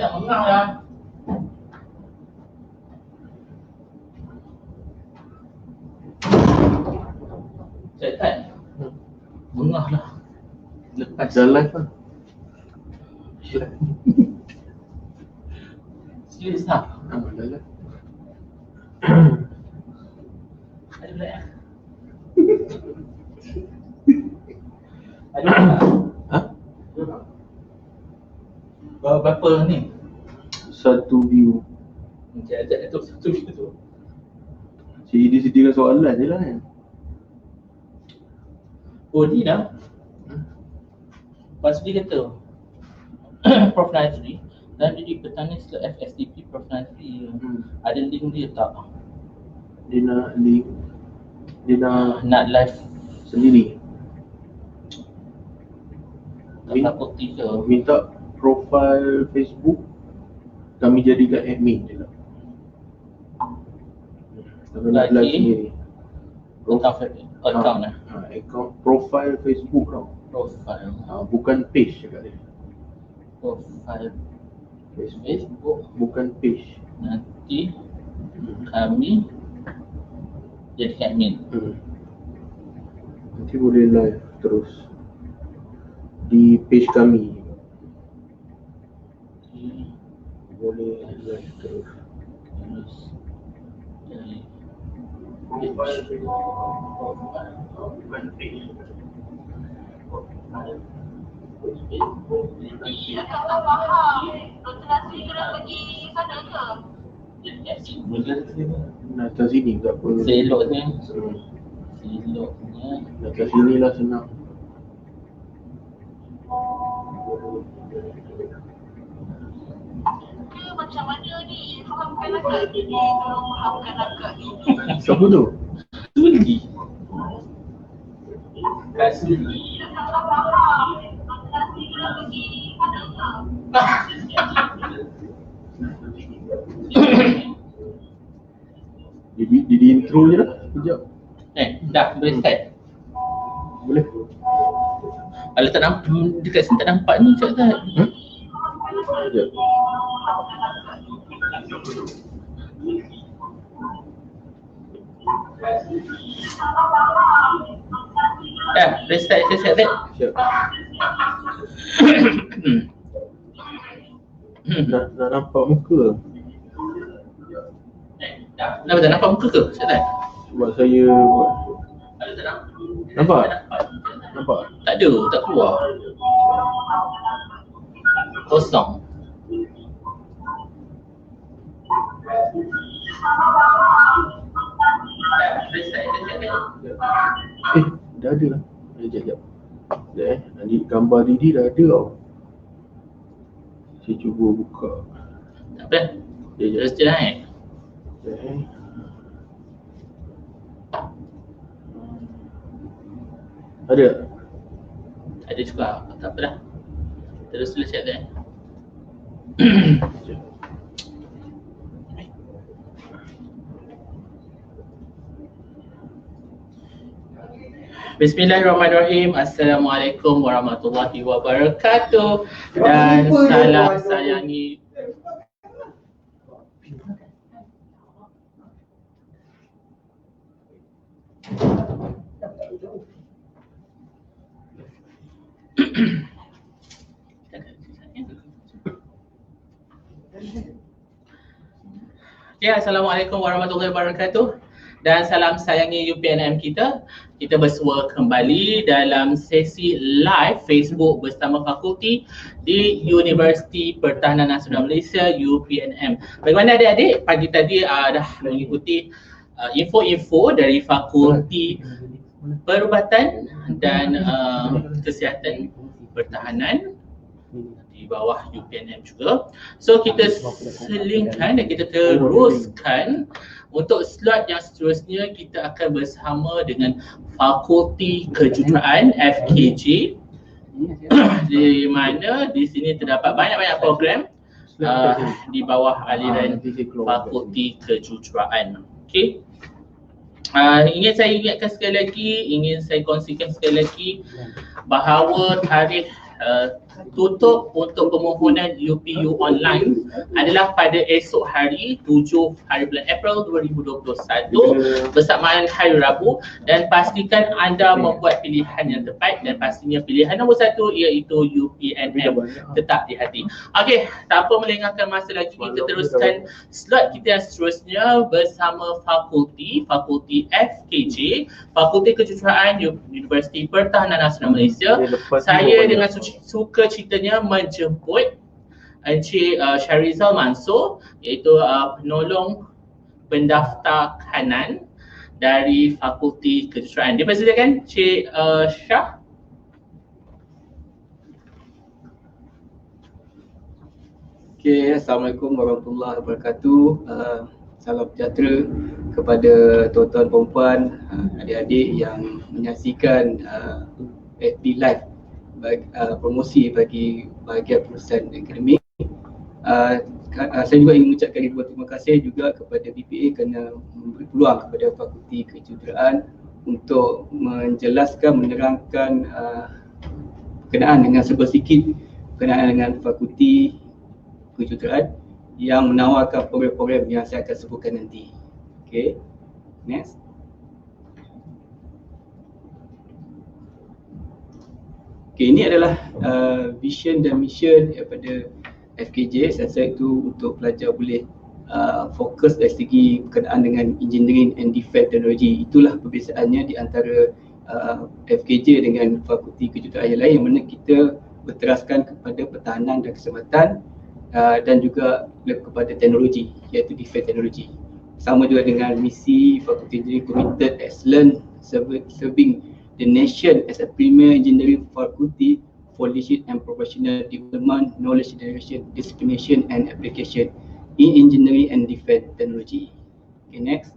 tak mengang lah. Cekat. Mengah lah. Lepas Dah live lah. serius lah. Dah live. Ada pula ya? Ada pula? Ha? Berapa ni? Satu view. Macam ada tu satu tu. Cik dia sediakan soalan je lah kan. Oh ni dah. Lepas dia kata Prof Nazri dalam diri petani slot FSDP Prof Nazri ada link dia tak? Dia nak link. Dia Nak live sendiri. tak takut tiga. Minta profil Facebook. Kami jadikan admin je lah. Kami nak live Lagi sendiri. account lah. Account profile Facebook tau. Profile. Bukan page cakap dia. Profile Facebook. Facebook. Bukan page. Nanti kami jadi admin. Nanti boleh live terus di page kami. Boleh live terus. Terus dari Profile Facebook. Bukan page. Akak tak faham. Dr. Nazri kena pergi sana ke? Datang sini tak apa. Seloknya Hmm. Seloknya Datang sini lah senang. Dia macam mana ni? Fahamkan akak ni. Tolong fahamkan akak ni. Siapa tu? Suli. Kak Suli. Akak tak faham. Dr. Nazri kena pergi sana ke? Jadi intro je lah. Sekejap. Dah boleh start. Boleh? Kalau tak nampak dekat sini tak nampak ni Cak Zat. Sekejap. Dah boleh start Cak Zat. Siap. Nak nampak muka. Kenapa tak nampak muka ke Cak Zat? Sebab saya buat. Kalau tak nampak. Nampak? Tak nampak. Nampak? Tak ada, tak keluar. Kosong. Dah ada lah. Sekejap. Sekejap nanti gambar Didi dah ada tau. Saya cuba buka. Tak apa. Terus je naik. Sekejap Ada? Ada juga. Tak apa dah. Terus dulu Cak Zat. Sekejap. Bismillahirrahmanirrahim. Assalamualaikum warahmatullahi wabarakatuh. Dan salam sayangi Ya, Assalamualaikum warahmatullahi wabarakatuh. Dan salam sayangi UPNM kita. Kita bersua kembali dalam sesi live Facebook bersama fakulti di Universiti Pertahanan Nasional Malaysia UPNM. Bagaimana adik-adik? Pagi tadi dah mengikuti info-info dari Fakulti Perubatan dan Kesihatan Pertahanan di bawah UPNM juga. So kita selingkan dan kita teruskan untuk slot yang seterusnya. Kita akan bersama dengan Fakulti Kejuruteraan FKJ di mana di sini terdapat banyak-banyak program di bawah aliran Fakulti Kejuruteraan. Okey. Ingin saya ingatkan sekali lagi, ingin saya kongsikan sekali lagi bahawa tarikh tutup untuk permohonan UPU online adalah pada esok hari 7 hari bulan April 2021 bersamaan hari Rabu, dan pastikan anda membuat pilihan yang tepat, dan pastinya pilihan nombor 1 iaitu UPNM tetap di hati. Okey, tanpa melengahkan masa lagi, kita teruskan slot kita yang seterusnya bersama fakulti FKJ, Fakulti Kejuruteraan Universiti Pertahanan Nasional Malaysia. Saya dengan suka citanya menjemput Encik Syarizal Mansur, iaitu penolong pendaftar kanan dari Fakulti Kejuruteraan. Dipersilakan Cik Syah. Okay, Assalamualaikum warahmatullahi wabarakatuh. Salam sejahtera kepada tuan-tuan perempuan, adik-adik yang menyaksikan FB Live promosi bagi bahagian perusahaan akademik. Saya juga ingin mengucapkan ribuan terima kasih juga kepada BPA kerana memberi peluang kepada Fakulti Kejuruteraan untuk menjelaskan, menerangkan berkenaan dengan sedikit berkenaan dengan Fakulti Kejuruteraan yang menawarkan program-program yang saya akan sebutkan nanti. Okay, next. Okay, ini adalah vision dan mission daripada FKJ. Saya itu untuk pelajar boleh fokus dari segi berkenaan dengan engineering and defense technology. Itulah perbezaannya di antara FKJ dengan Fakulti Kejuruteraan yang lain, yang mana kita berteraskan kepada pertahanan dan keselamatan dan juga kepada teknologi, iaitu defense technology. Sama juga dengan misi Fakulti Engineering Committed Excellence Serving the nation as a premier engineering faculty for leadership and professional development, knowledge generation, dissemination and application in engineering and defense technology. Okay, next.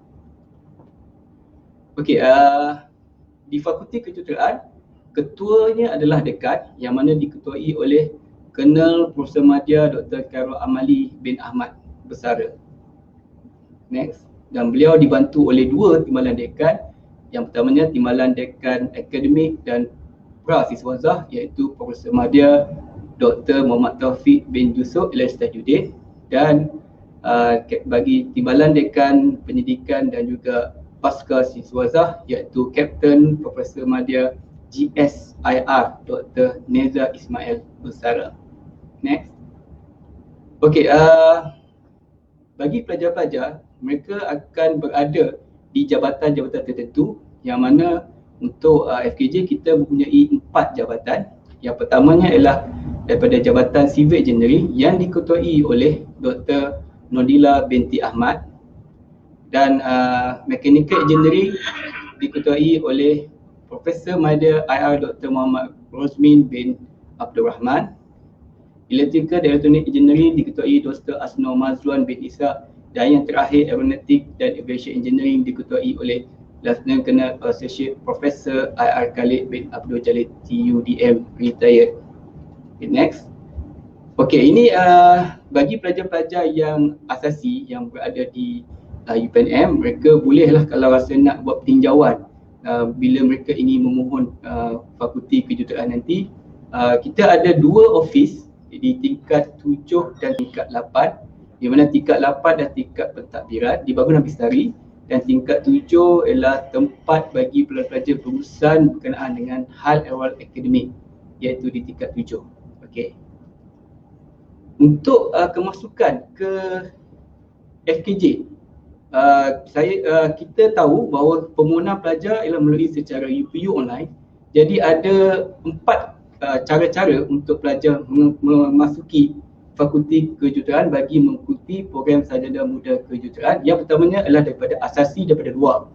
Okay, di Fakulti Kejuruteraan, ketuanya adalah dekan yang mana diketuai oleh Colonel Profesor Madya Dr. Khairul Amali bin Ahmad Bersara. Next. Dan beliau dibantu oleh 2 timbalan dekan. Yang pertamanya timbalan dekan akademik dan pra-siswazah, iaitu Profesor Madya Dr. Muhammad Taufik bin Yusuf Ilyas Tajuddin, dan bagi timbalan dekan pendidikan dan juga pasca siswazah, iaitu Kapten Profesor Madya GSIR Dr. Neza Ismail Bersara. Next. Okey, bagi pelajar-pelajar, mereka akan berada di jabatan-jabatan tertentu, yang mana untuk FKJ kita mempunyai 4 jabatan. Yang pertamanya ialah daripada Jabatan Civil Engineering yang diketuai oleh Dr. Nodila binti Ahmad, dan Mechanical Engineering diketuai oleh Profesor Madya IR Dr. Muhammad Rosmin bin Abdul Rahman. Electrical dan Electronic Engineering diketuai Dr. Asno Mazluan bin Ishak, dan yang terakhir Aeronautic dan Aviation Engineering diketuai oleh Lieutenant Colonel Associate Professor IR Khalid bin Abdul Jalil TUDM retired. Okay, next. Okay, ini bagi pelajar-pelajar yang asasi yang berada di UPNM, mereka bolehlah kalau rasa nak buat tinjauan bila mereka ingin memohon Fakulti Kejuruteraan nanti. Kita ada 2 office di tingkat 7 dan tingkat 8, di mana tingkat 8 dan tingkat pentadbiran di Bangunan Bestari, dan tingkat 7 ialah tempat bagi pelajar-pelajar berurusan berkenaan dengan hal ehwal akademik, iaitu di tingkat 7. Okey. Untuk kemasukan ke FKJ, kita tahu bahawa permohonan pelajar ialah melalui secara UPU online. Jadi ada 4 cara-cara untuk pelajar memasuki Fakulti Kejuruteraan bagi mengikuti program Sarjana Muda Kejuruteraan. Yang pertamanya adalah daripada asasi daripada luar.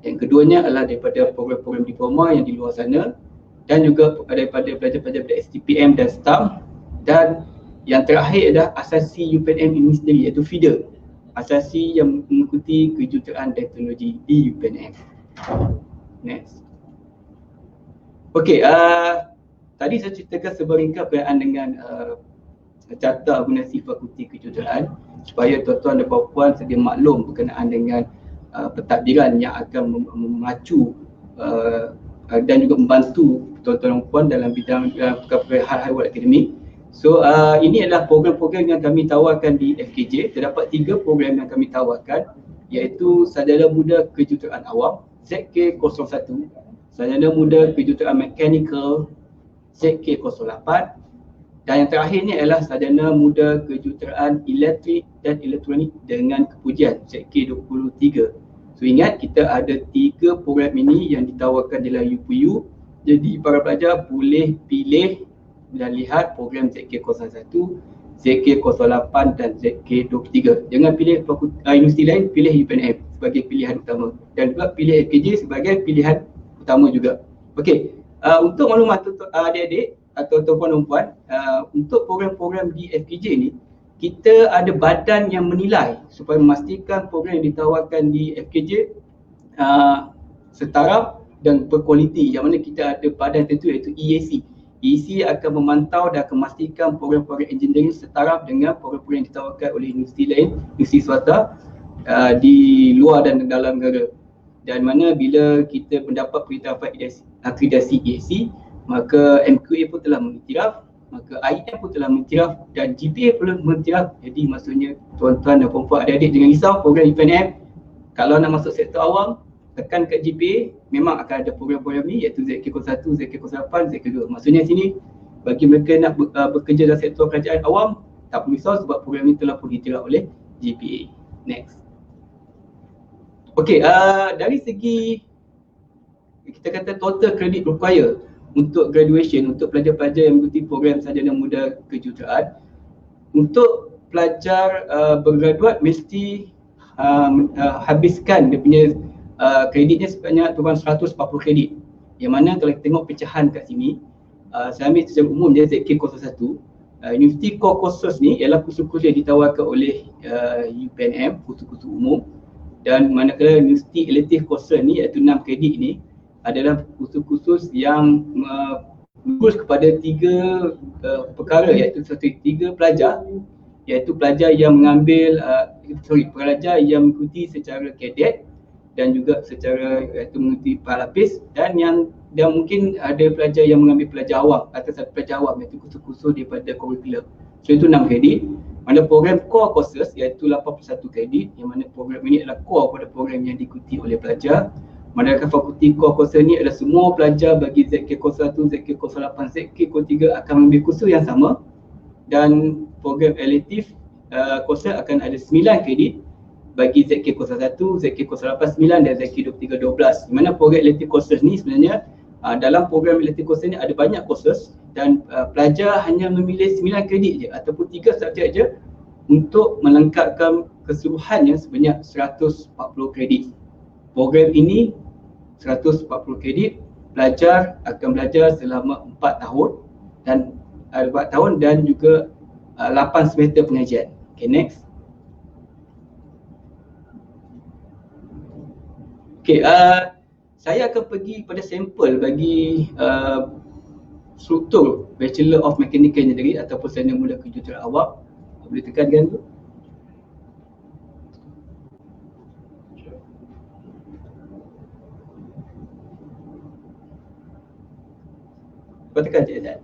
Yang keduanya adalah daripada program-program diploma yang di luar sana, dan juga daripada pelajar-pelajar dari STPM dan STAM, dan yang terakhir adalah asasi UPNM ini sendiri, iaitu feeder asasi yang mengikuti kejuruteraan dan teknologi di UPNM. Next. Okey, tadi saya ceritakan sebaringkas berkaitan dengan carta agunasi Fakulti Kejuruteraan, supaya tuan-tuan dan puan-puan sedia maklum berkenaan dengan pentadbiran yang akan memacu dan juga membantu tuan-tuan dan puan dalam bidang perkara hal-hal akademik. So ini adalah program-program yang kami tawarkan di FKJ. Terdapat 3 program yang kami tawarkan, iaitu Sarjana Muda Kejuruteraan Awam ZK01, Sarjana Muda Kejuruteraan Mechanical ZK08, dan yang terakhir ni adalah Sarjana Muda Kejuruteraan Elektrik dan Elektronik dengan Kepujian ZK23. So ingat, kita ada 3 program ini yang ditawarkan dalam UPU. Jadi para pelajar boleh pilih dan lihat program ZK01, ZK08 dan ZK23. Jangan pilih universiti lain, pilih UPNM sebagai pilihan utama, dan juga pilih FKJ sebagai pilihan utama juga. Okey, untuk maklumat adik-adik atau tuan-tuan dan puan, untuk program-program di FKJ ni, kita ada badan yang menilai supaya memastikan program yang ditawarkan di FKJ setara dan berkualiti, yang mana kita ada badan tertentu iaitu EAC. EAC akan memantau dan akan memastikan program-program engineering setara dengan program-program yang ditawarkan oleh universiti lain, universiti swasta di luar dan dalam negara. Dan mana bila kita mendapat perintah akreditasi EAC, maka MQA pun telah mengiktiraf, maka IM pun telah mengiktiraf, dan GPA pun mengiktiraf. Jadi maksudnya tuan-tuan dan puan-puan adik-adik jangan risau, program UPNM kalau nak masuk sektor awam, tekan kat GPA, memang akan ada program-program ni, iaitu ZK01, ZK08, ZK2. Maksudnya sini bagi mereka nak bekerja dalam sektor kerajaan awam, tak perlu risau sebab program ni telah pun diiktiraf oleh GPA. Next. Okey, dari segi kita kata total credit required untuk graduation, untuk pelajar-pelajar yang mengikuti program Sarjana Muda Kejuruteraan, untuk pelajar bergraduat mesti habiskan dia punya kreditnya sebanyak 140 kredit. Yang mana kalau kita tengok pecahan kat sini, saya ambil secara umum dia ZK01. Universiti core courses ni ialah kursus-kursus yang ditawarkan oleh UPNM, kursus-kursus umum. Dan manakala universiti elective courses ni iaitu 6 kredit ni adalah kursus-kursus yang fokus kepada 3 perkara, iaitu 3 pelajar, iaitu pelajar yang mengambil pelajar yang mengikuti secara kadet dan juga secara iaitu mengikuti lapis, dan mungkin ada pelajar yang mengambil pelajar awam atau satu pelajar awam, iaitu kursus-kursus daripada curriculum. So itu 6 kredit. Mana program core courses iaitu 81 kredit, yang mana program ini adalah core pada program yang diikuti oleh pelajar. Manakala fakulti core courses ni adalah semua pelajar bagi ZK01, ZK08, ZK03 akan mengambil kursus yang sama, dan program elective courses akan ada 9 kredit bagi ZK01, ZK08 9 dan ZK23 12. Di mana program elective courses ni sebenarnya dalam program elective courses ni ada banyak courses, dan pelajar hanya memilih 9 kredit je ataupun 3 subjek je untuk melengkapkan keseluruhannya sebanyak 140 kredit. Program ini 140 kredit, pelajar akan belajar selama 4 tahun dan 4 tahun dan juga 8 semester pengajian. Okay, next. Okay, saya akan pergi pada sampel bagi struktur Bachelor of Mechanical Engineering ataupun Sarjana Muda Kejuruteraan Awam. Boleh tekankan tu? Kau tekan je tak?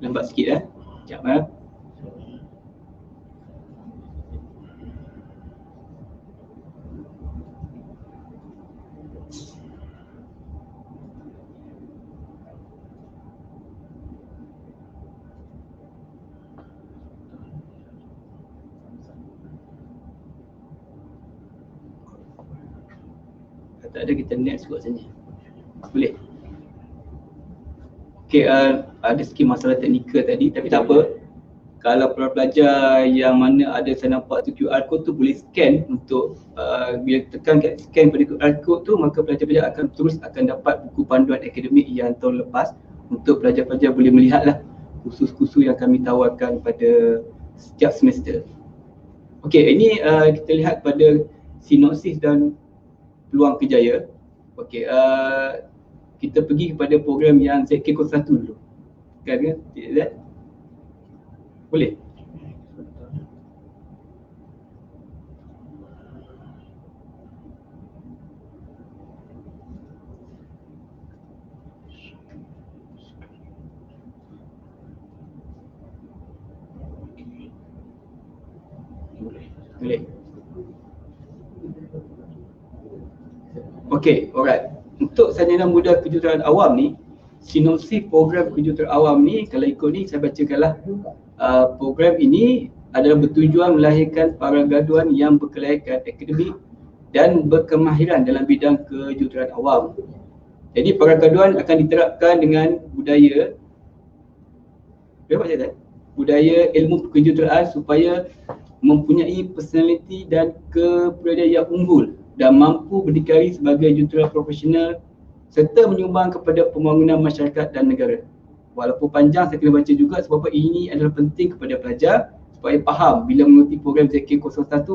Lambat sikit Sekejap tak ada, kita next kot sini. Boleh? Okay, ada sikit masalah teknikal tadi, tapi tak apa. Kalau pelajar yang mana ada saya nampak tu QR code tu boleh scan untuk bila tekan kat scan pada QR code tu, maka pelajar-pelajar akan dapat buku panduan akademik yang tahun lepas, untuk pelajar-pelajar boleh melihatlah kursus-kursus yang kami tawarkan pada setiap semester. Okey, ini kita lihat pada sinopsis dan peluang kerjaya. Okey, kita pergi kepada program yang ZK01 dulu. Kan? Tidak? Boleh? Boleh. Okey, alright. Untuk sarjana muda kejuruteraan awam ni, sinopsis program kejuruteraan awam ni, kalau ikut ni saya bacakanlah. Program ini adalah bertujuan melahirkan para graduan yang berkelayakan akademik dan berkemahiran dalam bidang kejuruteraan awam. Jadi para graduan akan diterapkan dengan budaya ilmu kejuruteraan supaya mempunyai personaliti dan kepribadian yang unggul dan mampu berdikari sebagai jurutera profesional serta menyumbang kepada pembangunan masyarakat dan negara. Walaupun panjang saya kena baca juga sebab ini adalah penting kepada pelajar supaya faham bila mengikuti program ZK01,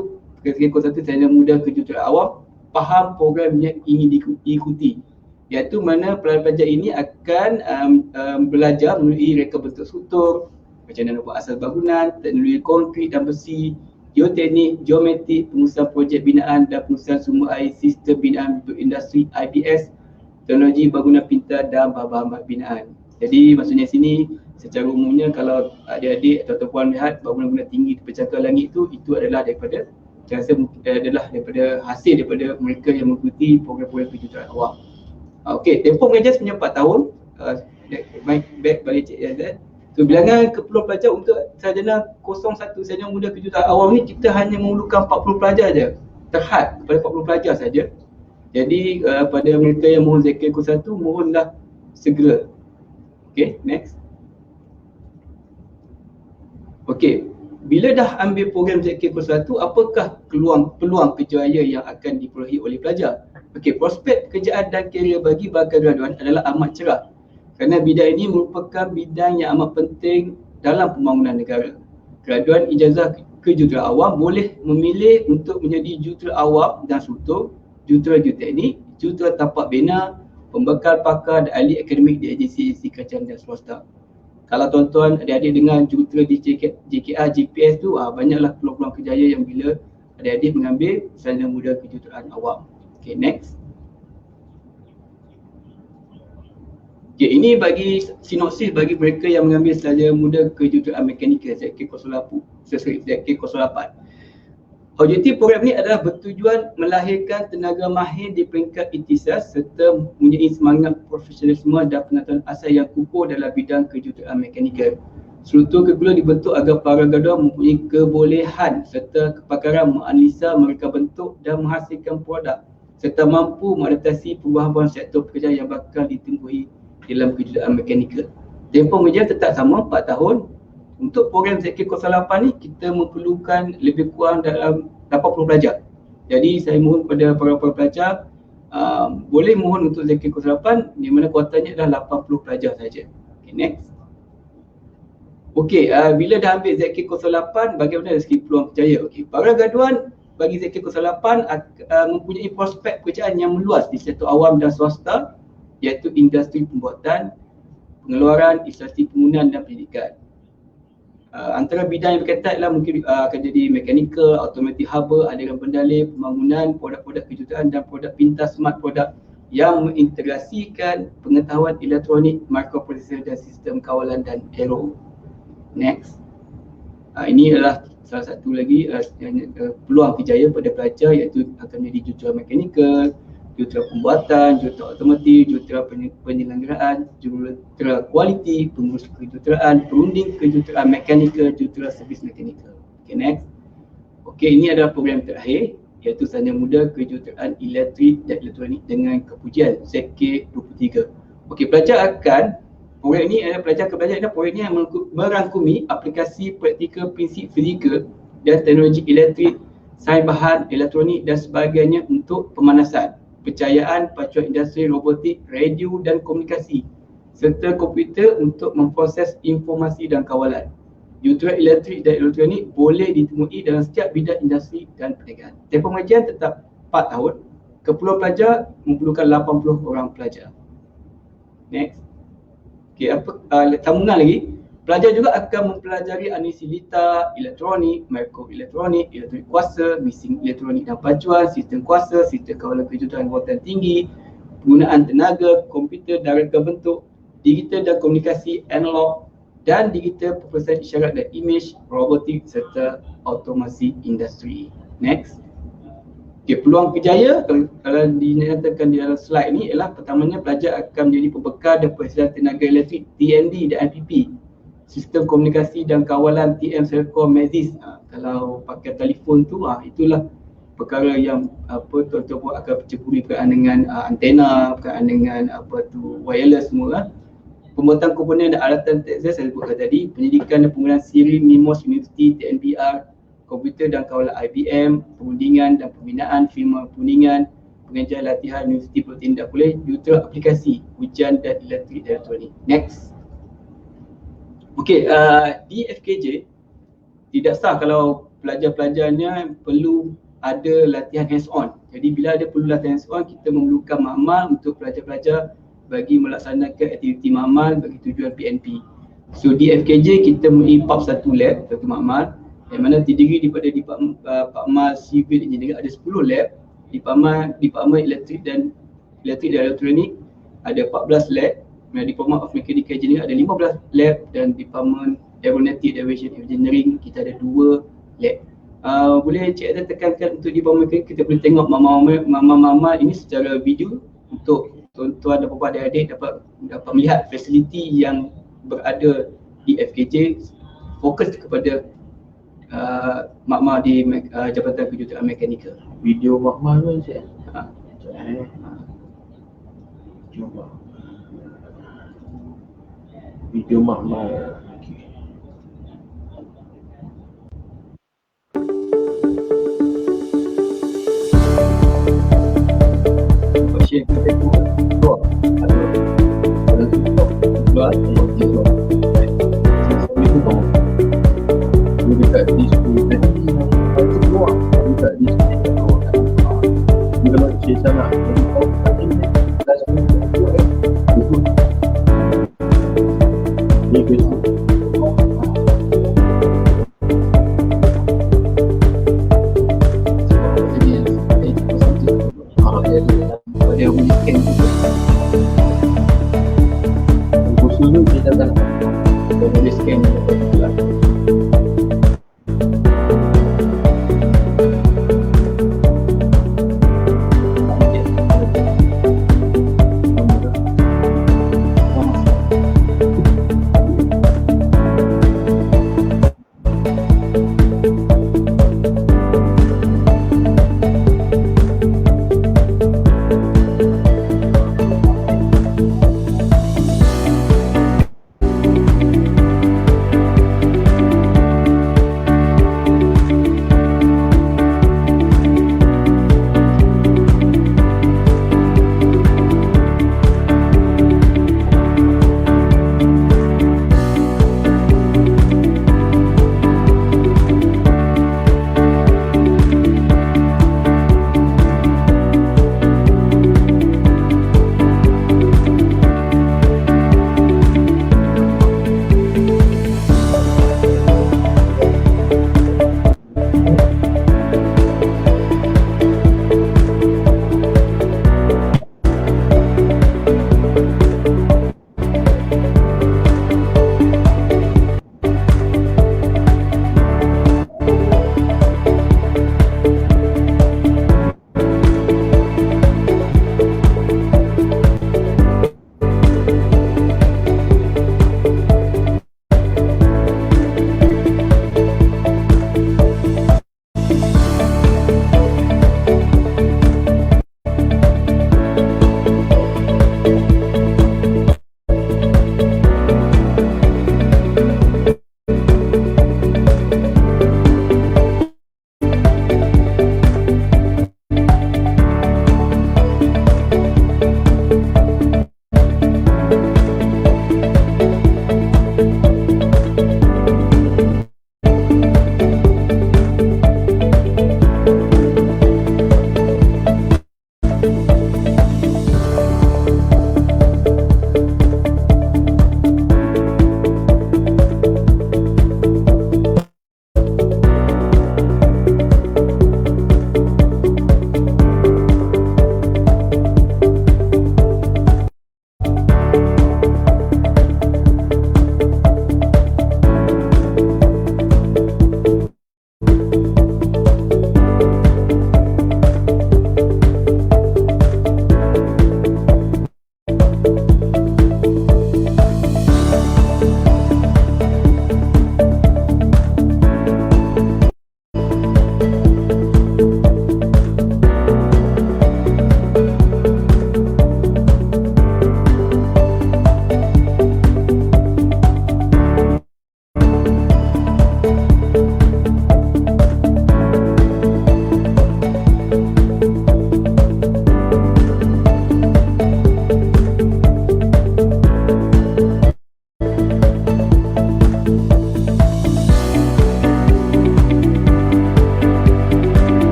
ZK01 sarjana muda kejuruteraan awam, faham program yang ingin diikuti, iaitu mana pelajar ini akan belajar melalui reka bentuk struktur, macam mana buat asas bangunan, teknologi konkrit dan besi, geoteknik, geometrik, pengurusan projek binaan dan pengurusan sumber air, sistem binaan industri IBS, teknologi bangunan pintar dan bahan-bahan binaan. Jadi maksudnya sini secara umumnya kalau adik-adik atau puan lihat bangunan-bangunan tinggi di pencakar langit itu adalah daripada daripada hasil daripada mereka yang mengikuti program-program kejuruteraan awam. Okey, tempoh mengajar sebenarnya 4 tahun. Back balik Cik Yazad. So bilangan keperluan pelajar untuk sarjana 01 sarjana muda kejuruteraan awam ni kita hanya memerlukan 40 pelajar saja. Terhad kepada 40 pelajar saja. Jadi pada mereka yang mohon ZK01 mohonlah segera. Okey, next. Okey, bila dah ambil program ZK01, apakah peluang kerjaya yang akan diperolehi oleh pelajar? Okey, prospek pekerjaan dan karier bagi bakal graduan adalah amat cerah kerana bidang ini merupakan bidang yang amat penting dalam pembangunan negara. Graduan ijazah kejuruteraan awam boleh memilih untuk menjadi jurutera awam dan struktur, jurutera geoteknik, jurutera tapak bina, pembekal pakar dan ahli akademik di agensi kerajaan dan swasta. Kalau tuan-tuan adik-adik dengar jurutera di JKR, GPS tu banyaklah peluang-peluang kerjaya yang bila adik-adik mengambil sarjana muda kejuruteraan awam. Okay, next. Okay, ini bagi sinopsis bagi mereka yang mengambil sarjana muda kejuruteraan mekanikal ZK08. Objektif program ini adalah bertujuan melahirkan tenaga mahir di peringkat ikhtisas serta mempunyai semangat profesionalisme dan pengetahuan asas yang kukuh dalam bidang kejuruteraan mekanikal. Struktur curriculum dibentuk agar para graduan mempunyai kebolehan serta kepakaran menganalisa, mereka bentuk dan menghasilkan produk serta mampu mengadaptasi perubahan sektor pekerjaan yang bakal ditemui dalam kejuruteraan mekanikal. Tempoh mengajar tetap sama 4 tahun. Untuk program ZK08 ni kita memerlukan lebih kurang dalam 80 pelajar. Jadi saya mohon kepada para pelajar boleh mohon untuk ZK08 di mana kuotanya adalah 80 pelajar saja. Okay, next. Okey, bila dah ambil ZK08 bagaimana dari segi peluang kerjaya? Okey, para graduan bagi ZK08 mempunyai prospek pekerjaan yang meluas di sektor awam dan swasta iaitu industri pembuatan, pengeluaran, instansi penggunaan dan pendidikan. Antara bidang yang berkaitan adalah mungkin akan jadi mekanikal, automatic harbor, aliran pendalih, pembangunan, produk-produk kejuruteraan dan produk pintar smart produk yang mengintegrasikan pengetahuan elektronik, microprocessor dan sistem kawalan dan aero. Next. Ini adalah salah satu lagi peluang kerjaya pada pelajar iaitu akan menjadi jurutera mekanikal, jurutera pembuatan, jurutera otomotif, jurutera penyelenggaraan, jurutera kualiti, pengurus kejuruteraan, perunding kejuruteraan mekanikal, jurutera servis mekanikal. Okay, next. Okay, ini adalah program terakhir iaitu sarjana muda kejuruteraan elektrik dan elektronik dengan kepujian ZK23. Okay, pelajar akan program ini adalah pelajar program ini yang merangkumi aplikasi praktikal prinsip fizikal dan teknologi elektrik, sains bahan, elektronik dan sebagainya untuk pemanasan, percayaan, pacuan industri, robotik, radio dan komunikasi serta komputer untuk memproses informasi dan kawalan. Jurutera elektrik dan elektronik boleh ditemui dalam setiap bidang industri dan perniagaan. Tempoh pengajian tetap 4 tahun. Keperluan pelajar memerlukan 80 orang pelajar. Next. Okey, sambungan lagi. Pelajar juga akan mempelajari analisis lita, elektronik, mikroelektronik, elektronik kuasa, mesin elektronik dan pacuan, sistem kuasa, sistem kawalan kejuruteraan voltan tinggi, penggunaan tenaga, komputer dan reka bentuk, digital dan komunikasi, analog dan digital perprosesaan isyarat dan image, robotik serta automasi industri. Next. Okay, peluang kerjaya kalau dinyatakan di dalam slide ni ialah pertamanya pelajar akan menjadi pembekal dan penghasilan tenaga elektrik TND dan IPP, sistem komunikasi dan kawalan TM Selcom Mazis. Kalau pakai telefon tu itulah perkara yang tuan-tuan pun akan berceburi berkaitan dengan antena, berkaitan dengan wireless semua. Pembuatan komponen dan alatan teknik saya sebutkan tadi, pendidikan dan penggunaan siri MIMOS University TNBR, komputer dan kawalan IBM, perundingan dan pembinaan firma perundingan, pengajian latihan Universiti Bertindak boleh, juruterang aplikasi, hujan dan elektrik dan elektronik. Next. Okey, di FKJ tidak sah kalau pelajar-pelajarnya perlu ada latihan hands on. Jadi bila ada perlu latihan hands on, kita memerlukan makmal untuk pelajar-pelajar bagi melaksanakan aktiviti makmal bagi tujuan PNP. So di FKJ kita mempunyai PAP 1 lab, satu makmal yang mana terdiri daripada Department Civil Engineering ada 10 lab, Department Elektrik dan Elektronik ada 14 lab, Department of Mechanical Engineering ada 15 lab dan Department Aeronautic Aviation Engineering kita ada 2 lab. Boleh Cik Azhar tekankan untuk Department Mechanical, kita boleh tengok mama ini secara video untuk tuan-tuan dan puan adik dapat melihat fasiliti yang berada di FKJ, fokus kepada makmal di Jabatan Kejuruteraan Mekanikal. Video makmal tu Encik. Cuba. Video makmal. Share kita keluar ada keluar itu tahu dia dekat di school tadi itu keluar dekat di school keluar dia kalau cik sana jadi kau tadi dah sampai keluar itu ni Facebook dia boleh scan khusus tu kita tak nak dia boleh scan lah.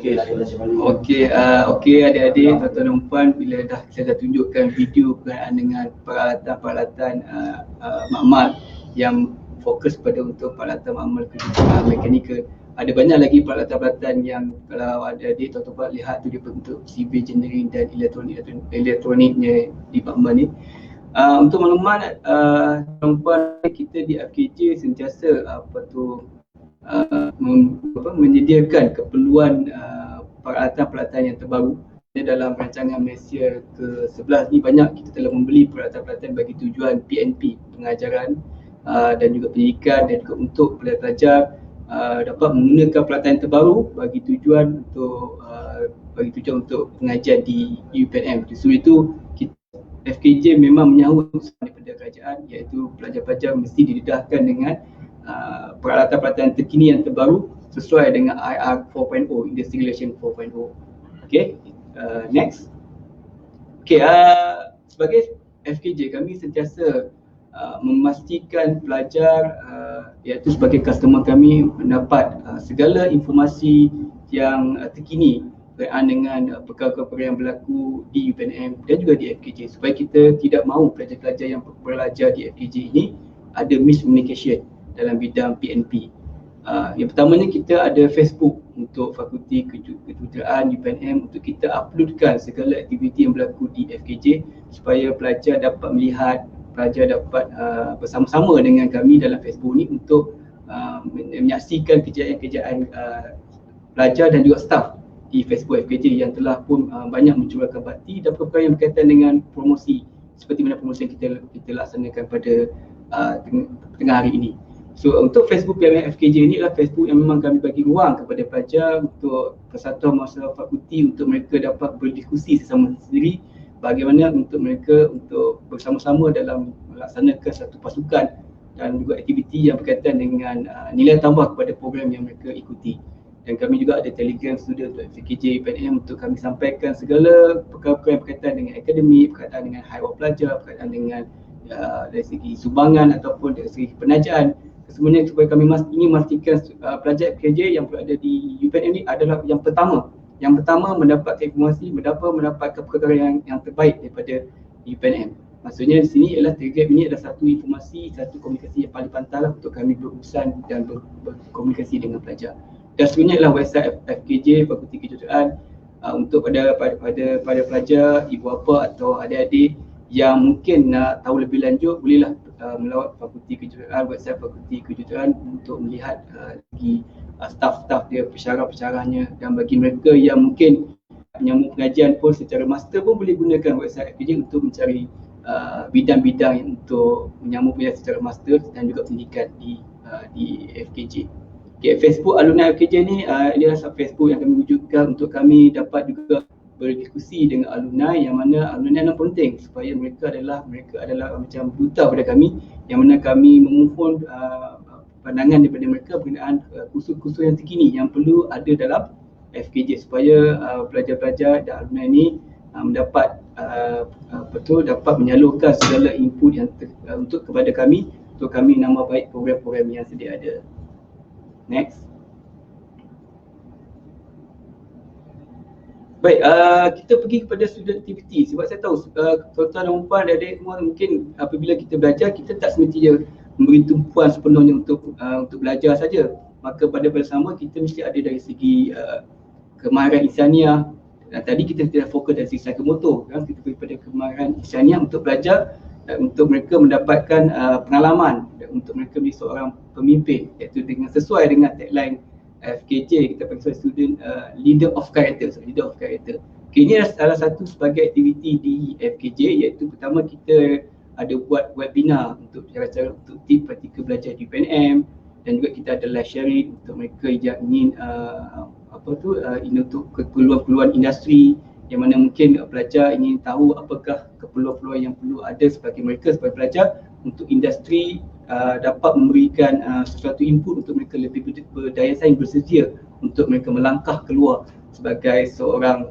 Okay, 1, 2, 3. Okay. Okey adik-adik, tuan-tuan dan puan, bila saya dah tunjukkan video berkenaan dengan peralatan-peralatan makmal yang fokus pada untuk peralatan makmal mekanikal. Ada banyak lagi peralatan-peralatan yang kalau adik-adik tuan-tuan lihat tu dia bentuk civil engineering dan elektroniknya department ni. Untuk maklumat tuan-tuan, kita di FKJ sentiasa menyediakan keperluan peralatan-peralatan yang terbaru. Dalam rancangan Malaysia ke-11 ni banyak kita telah membeli peralatan-peralatan bagi tujuan PNP, pengajaran dan juga pendidikan, dan juga untuk pelajar dapat menggunakan peralatan yang terbaru bagi tujuan untuk pengajian di UPNM. Justru itu FKJ memang menyahut usaha daripada kerajaan, iaitu pelajar-pelajar mesti didedahkan dengan peralatan-peralatan terkini yang terbaru sesuai dengan IR 4.0, Industry Relation 4.0. Okay, next. Okay, sebagai FKJ kami sentiasa memastikan pelajar iaitu sebagai customer kami mendapat segala informasi yang terkini berkaitan dengan perkara-perkara yang berlaku di UPNM dan juga di FKJ, supaya kita tidak mahu pelajar-pelajar yang belajar di FKJ ini ada miscommunication dalam bidang PNP. Yang pertamanya kita ada Facebook untuk Fakulti Kejuruteraan UPNM untuk kita uploadkan segala aktiviti yang berlaku di FKJ supaya pelajar dapat melihat, pelajar dapat bersama-sama dengan kami dalam Facebook ni untuk menyaksikan kejayaan-kejayaan pelajar dan juga staf di Facebook FKJ yang telah pun banyak mencurahkan bakti dan perkara yang berkaitan dengan promosi seperti mana promosi yang kita laksanakan pada tengah hari ini. So untuk Facebook PMM FKJ ni adalah Facebook yang memang kami bagi ruang kepada pelajar untuk persatuan mahasiswa fakulti untuk mereka dapat berdiskusi sesama sendiri bagaimana untuk mereka untuk bersama-sama dalam melaksanakan satu pasukan dan juga aktiviti yang berkaitan dengan nilai tambah kepada program yang mereka ikuti. Dan kami juga ada Telegram student untuk FKJ UPNM untuk kami sampaikan segala perkara-perkara yang berkaitan dengan akademik, berkaitan dengan haiwan pelajar, berkaitan dengan dari segi sumbangan ataupun dari segi penajaan. Semuanya supaya kami ingin memastikan pelajar FKJ yang berada di UPNM ini adalah yang pertama mendapat informasi, mendapatkan perkara yang terbaik daripada UPNM. Maksudnya di sini ialah Telegram ini adalah satu informasi, satu komunikasi yang paling pantas untuk kami berurusan dan berkomunikasi dengan pelajar. Dan sebenarnya adalah website FKJ Fakulti Kejuruteraan untuk pada pelajar, ibu bapa atau adik-adik yang mungkin nak tahu lebih lanjut, bolehlah melawat Fakulti Kejuruteraan, website Fakulti Kejuruteraan untuk melihat lagi staf-staf dia, pensyarah-pensyarahnya, dan bagi mereka yang mungkin menyambung pengajian pun secara master pun boleh gunakan website FKJ untuk mencari bidang-bidang untuk menyambung pengajian secara master dan juga pendidikan di FKJ. Okay, Facebook alumni FKJ ni adalah Facebook yang kami wujudkan untuk kami dapat juga berdiskusi dengan alumni, yang mana alumni yang penting supaya mereka adalah macam duta pada kami, yang mana kami memohon pandangan daripada mereka berkenaan kursus-kursus yang terkini yang perlu ada dalam FKJ supaya pelajar-pelajar dan alumni ni mendapat dapat menyalurkan segala input yang untuk kepada kami untuk kami nama baik program-program yang sedia ada. Next. Baik, kita pergi kepada student activity sebab saya tahu tuan-tuan dan puan dan adik semua mungkin apabila kita belajar kita tak semestinya memberi tumpuan sepenuhnya untuk belajar saja. Maka pada sama kita mesti ada dari segi kemahiran insaniah. Tadi kita tidak fokus dari segi psikomotor kan, kita pergi pada kemahiran insaniah untuk belajar dan untuk mereka mendapatkan pengalaman dan untuk mereka menjadi seorang pemimpin, iaitu dengan sesuai dengan tagline FKJ kita panggil student leader of character. Okay, ini adalah salah satu sebagai aktiviti di FKJ, iaitu pertama kita ada buat webinar untuk cara-cara untuk tip praktikal belajar di UPNM dan juga kita ada live sharing untuk mereka yang ingin untuk keperluan-keperluan industri yang mana mungkin pelajar ingin tahu apakah keperluan-keperluan yang perlu ada sebagai mereka sebagai pelajar untuk industri dapat memberikan sesuatu input untuk mereka lebih berdaya saing, bersedia untuk mereka melangkah keluar sebagai seorang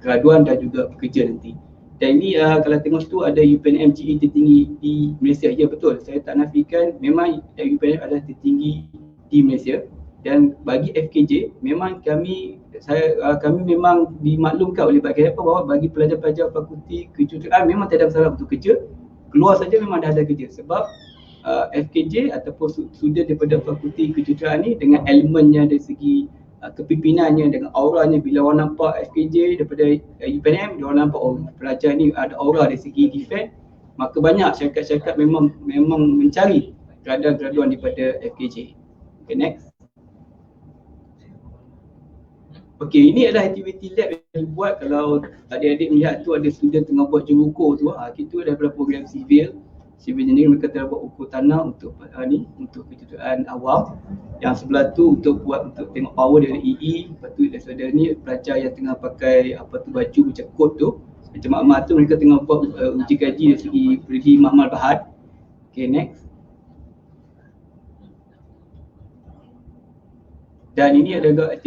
graduan dan juga pekerja nanti. Dan ini kalau tengok situ ada UPNM GE tertinggi di Malaysia. Ya betul, saya tak nafikan memang UPNM adalah tertinggi di Malaysia. Dan bagi FKJ memang kami memang dimaklumkan oleh bahagian apa bahawa bagi pelajar-pelajar fakulti kejuruteraan memang tak ada masalah untuk kerja, keluar saja memang dah ada kerja sebab FKJ ataupun student daripada fakulti kejuruteraan ni dengan elemennya dari segi kepimpinannya dengan auranya, bila orang nampak FKJ daripada UPNM, dia orang nampak pelajar ni ada aura dari segi defense, maka banyak syarikat-syarikat memang mencari graduan daripada FKJ. Okay, next. Okey, ini adalah aktiviti lab yang dibuat. Kalau adik-adik melihat tu ada student tengah buat jerukur tu, kita daripada program civil engineering, mereka telah buat ukur tanah untuk untuk kejuruteraan awam. Yang sebelah tu untuk tengok power dari EE. Lepas tu dari saudara ni pelajar yang tengah pakai baju macam kot tu, macam makmal tu, mereka tengah buat uji kaji dari segi beri makmal bahan. Okay, next. Dan ini adalah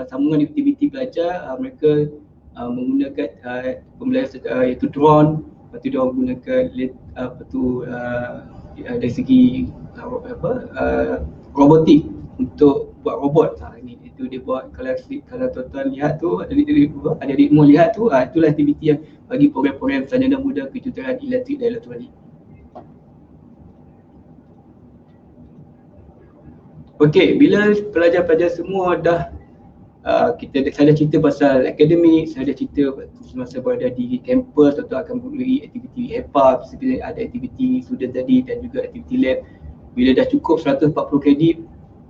sambungan aktiviti pelajar. Mereka menggunakan pembelajaran iaitu drone. Lepas tu dia menggunakan dari segi robotik untuk buat robot. Ini itu dia buat. Kalau tuan-tuan lihat tu, adik-adik semua lihat tu, itulah aktiviti yang bagi program-program sarjana muda kejuruteraan elektrik dan elektronik. Okey, bila pelajar-pelajar semua dah saya dah cerita pasal akademik, saya dah cerita semasa berada di kampus atau akan beri aktiviti HEPA, seperti ada aktiviti student tadi dan juga aktiviti lab. Bila dah cukup 140 kredit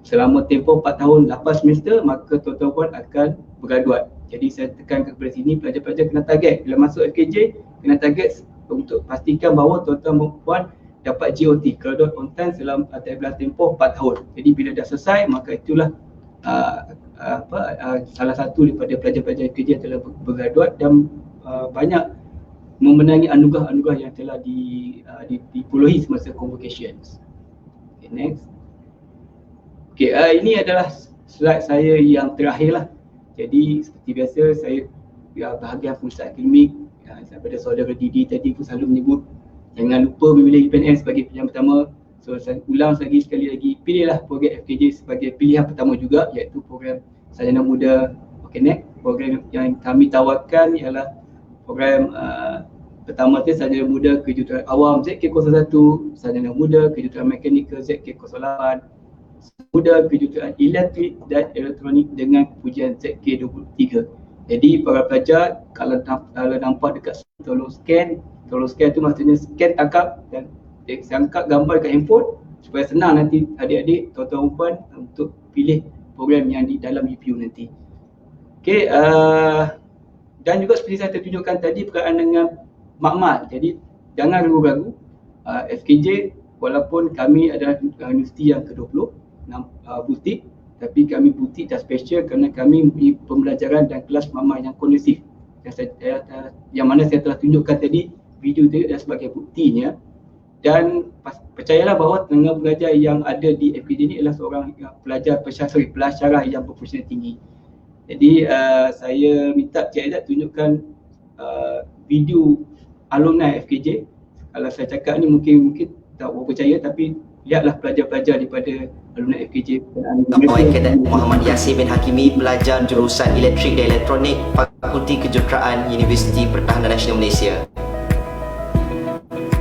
selama tempoh 4 tahun 8 semester, maka tuan-tuan akan bergraduat. Jadi saya tekan kepada sini, pelajar-pelajar kena target bila masuk FKJ, kena target untuk pastikan bahawa tuan-tuan puan dapat GOT, graduate on time dalam tempoh 4 tahun. Jadi bila dah selesai, maka itulah salah satu daripada pelajar-pelajar kerja yang telah bergraduat dan banyak memenangi anugerah-anugerah yang telah diperolehi semasa convocations. Okay, next. Okay, ini adalah slide saya yang terakhir lah. Jadi seperti biasa saya bahagian pusat akademik, daripada saudara Didi tadi pun selalu menyebut jangan lupa memilih UPNM sebagai pilihan pertama. So saya ulang sekali lagi, pilihlah program FKJ sebagai pilihan pertama juga, iaitu program sarjana muda. Okay, next. Program yang kami tawarkan ialah program pertama tu sarjana muda kejuruteraan awam ZK01, sarjana muda kejuruteraan mekanikal ZK08, muda kejuruteraan elektrik dan elektronik dengan pujian ZK23. Jadi para pelajar kalau nampak dekat sini, tolong scan tu maksudnya scan tangkap dan angkat gambar dekat handphone supaya senang nanti adik-adik, tuan-tuan puan untuk pilih program yang di dalam UPU nanti. Okey, dan juga seperti saya tunjukkan tadi berkaitan dengan makmal. Jadi jangan ragu-ragu, FKJ walaupun kami adalah universiti yang ke-20 butik, tapi kami butik dan special kerana kami mempunyai pembelajaran dan kelas makmal yang kondusif. Yang mana saya telah tunjukkan tadi video itu dan sebagai buktinya. Dan percayalah bahawa tenaga pengajar yang ada di FKJ ini adalah seorang pelajar pensyarah yang berprofesional tinggi. Jadi saya minta Cik Aizat tunjukkan video alumni FKJ. Kalau saya cakap ni mungkin tak berapa percaya, tapi lihatlah pelajar-pelajar daripada alumni FKJ. Tokoh Kadet Muhammad Yasir bin Hakimi, pelajar jurusan Elektrik dan Elektronik, Fakulti Kejuruteraan Universiti Pertahanan Nasional Malaysia.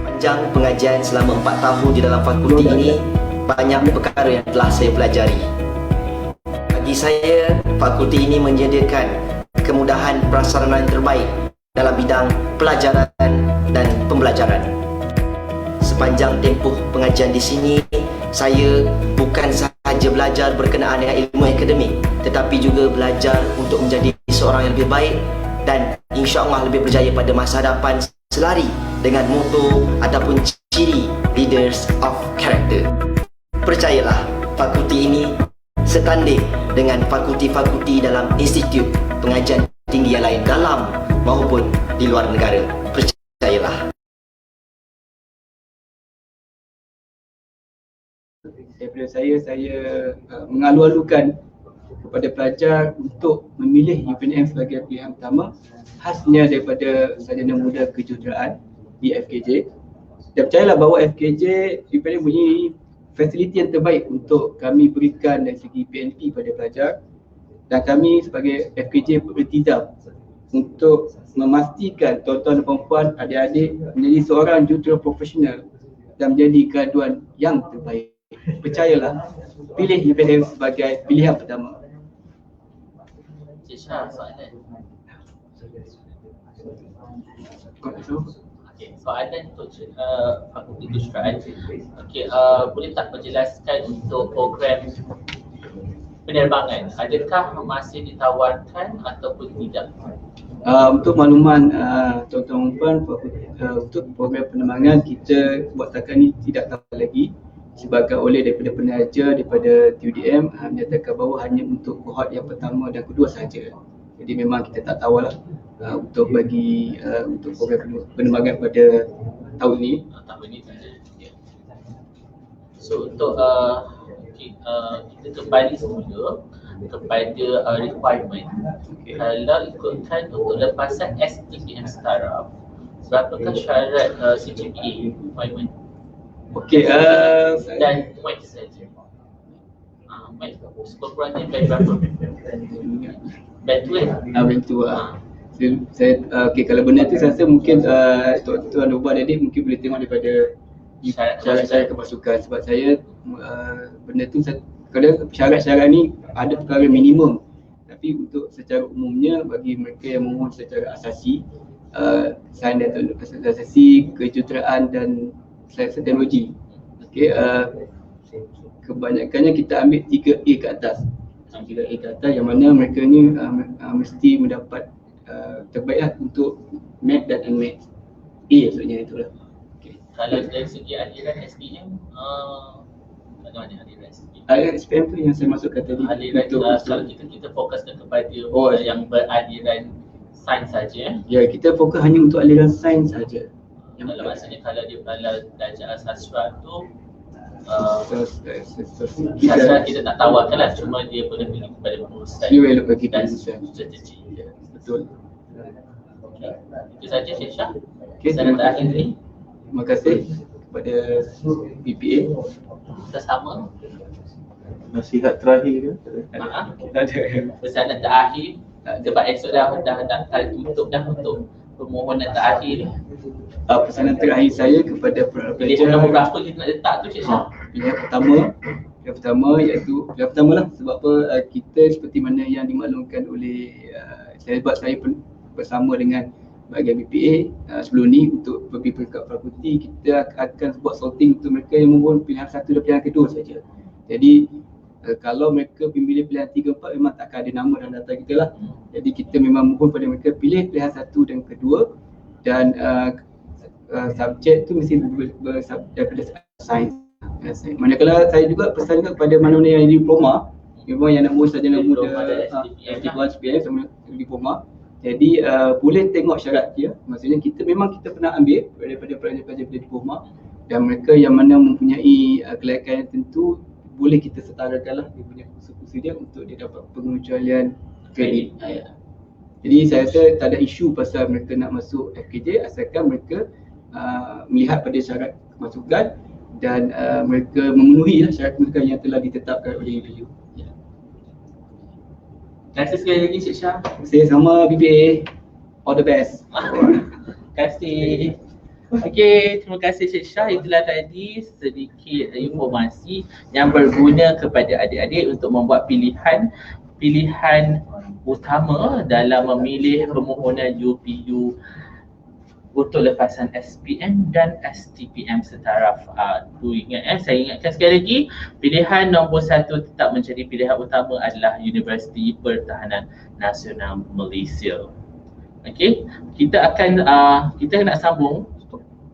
Panjang pengajian selama 4 tahun di dalam fakulti ini, banyak perkara yang telah saya pelajari. Bagi saya, fakulti ini menyediakan kemudahan prasarana yang terbaik dalam bidang pelajaran dan pembelajaran. Sepanjang tempoh pengajian di sini, saya bukan sahaja belajar berkenaan dengan ilmu akademik, tetapi juga belajar untuk menjadi seorang yang lebih baik dan insya-Allah lebih berjaya pada masa hadapan selari dengan motto ataupun ciri leaders of character. Percayalah, fakulti ini setanding dengan fakulti-fakulti dalam institut pengajian tinggi yang lain dalam maupun di luar negara. Percayalah. Daripada saya mengalu-alukan kepada pelajar untuk memilih UPNM sebagai pilihan pertama, khasnya daripada sarjana muda kejuruteraan di FKJ. Dan percayalah bahawa FKJ UPNM punya fasiliti yang terbaik untuk kami berikan dari segi PNP pada pelajar, dan kami sebagai FKJ beriltizam untuk memastikan tuan-tuan dan puan-puan, adik-adik menjadi seorang jurutera profesional dan menjadi graduan yang terbaik. Percayalah, pilih UPNM sebagai pilihan pertama. Cik Syah, soalan. Okey, soalan untuk Fakulti Kejuruteraan. Okey, boleh tak menjelaskan untuk program penerbangan, adakah masih ditawarkan ataupun tidak? Untuk makluman tuan-tuan dan puan, untuk program penerbangan kita buat setakat ni tidak tahu lagi, disebabkan oleh daripada penaja daripada TUDM menyatakan bahawa hanya untuk kohort yang pertama dan kedua sahaja. Jadi memang kita tak tahulah untuk bagi untuk program penerbangan pada tahun ini. Tahun ini tak ada. So untuk kita kembali semula kepada requirement. Kalau ikutkan untuk lepasan STPM Startup, berapakah syarat CGPA requirement? Okey, Dan point saja. Sekurang-kurangnya band berapa? Band tu kan? Band tu saya okey, kalau benda tu saya rasa mungkin tuan-tuan dan puan adik mungkin boleh tengok daripada syarat-syarat kemasukan, sebab saya benda tu kalau syarat-syarat ni ada perkara minimum, tapi untuk secara umumnya bagi mereka yang memohon secara asasi, sains dan asasi, kejuruteraan dan sains teknologi. Okey, kebanyakannya kita ambil 3A ke atas. 3A ke atas yang mana mereka ni mesti mendapat terbaiklah untuk math dan unmath. A maksudnya itulah. Okay. Kalau dari segi aliran SPM, bagaimana aliran SPM? Aliran SPM tu yang saya masukkan tadi. Aliran kalau kita fokuskan kepada yang beraliran sains saja. Ya, kita fokus hanya untuk aliran sains saja. Kalau maksudnya kalau dia belajar sastra tu sastra kita tak tawarkan lah, cuma dia boleh pergi kepada pengurusan dan strategi. Ya, betul. Okay. Itu saja Cik Syah. Okay, Saya terakhir ni. Terima kasih kepada BPA. Kita sama. Nasihat terakhir ke? Tak ada. Pesanan terakhir sebab esok dah tutup dah untuk permohonan terakhir ni. Pesanan terakhir saya kepada Pilihan pelajar, nombor berapa kita nak letak tu Cik Syah? pilihan pertama iaitu pilihan pertama lah, sebab apa, kita seperti mana yang dimaklumkan oleh saya bersama dengan bahagian BPA sebelum ni untuk pergi peringkat fakulti, kita akan buat sorting untuk mereka yang memohon pilihan satu dan pilihan kedua saja. Jadi kalau mereka pilih pilihan 3, 4 memang tak akan ada nama dalam data kita lah. Jadi kita memang mohon pada mereka pilih pilihan 1 dan kedua, dan subjek tu mesti daripada sains. Manakala saya juga pesan juga kepada mana-mana yang diploma, memang yang nak mohon sarjana muda SPM sama diploma. Jadi boleh tengok syarat dia. Maksudnya kita pernah ambil daripada pelajar-pelajar diploma, dan mereka yang mana mempunyai kelayakan yang tentu boleh kita setarakanlah dia punya kursus dia untuk dia dapat pengecualian kredit. Ya. Jadi saya rasa tak ada isu pasal mereka nak masuk FKJ asalkan mereka melihat pada syarat kemasukan dan mereka memenuhi syarat kemasukan yang telah ditetapkan oleh UPU. Ya. Terima kasih sekali lagi Cik Syah. Saya sama BPA. All the best. Terima kasih. Okey, terima kasih Cik Syah. Itulah tadi sedikit informasi yang berguna kepada adik-adik untuk membuat pilihan utama dalam memilih permohonan UPU untuk lepasan SPM dan STPM setaraf. Saya ingatkan sekali lagi, pilihan nombor 1 tetap menjadi pilihan utama adalah Universiti Pertahanan Nasional Malaysia. Okey, kita nak sambung.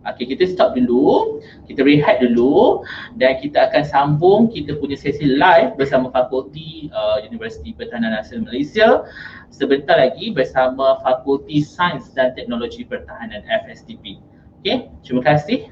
Okey, kita stop dulu, kita rehat dulu dan kita akan sambung kita punya sesi live bersama Fakulti Universiti Pertahanan Nasional Malaysia sebentar lagi bersama Fakulti Sains dan Teknologi Pertahanan FSTP. Okey, terima kasih.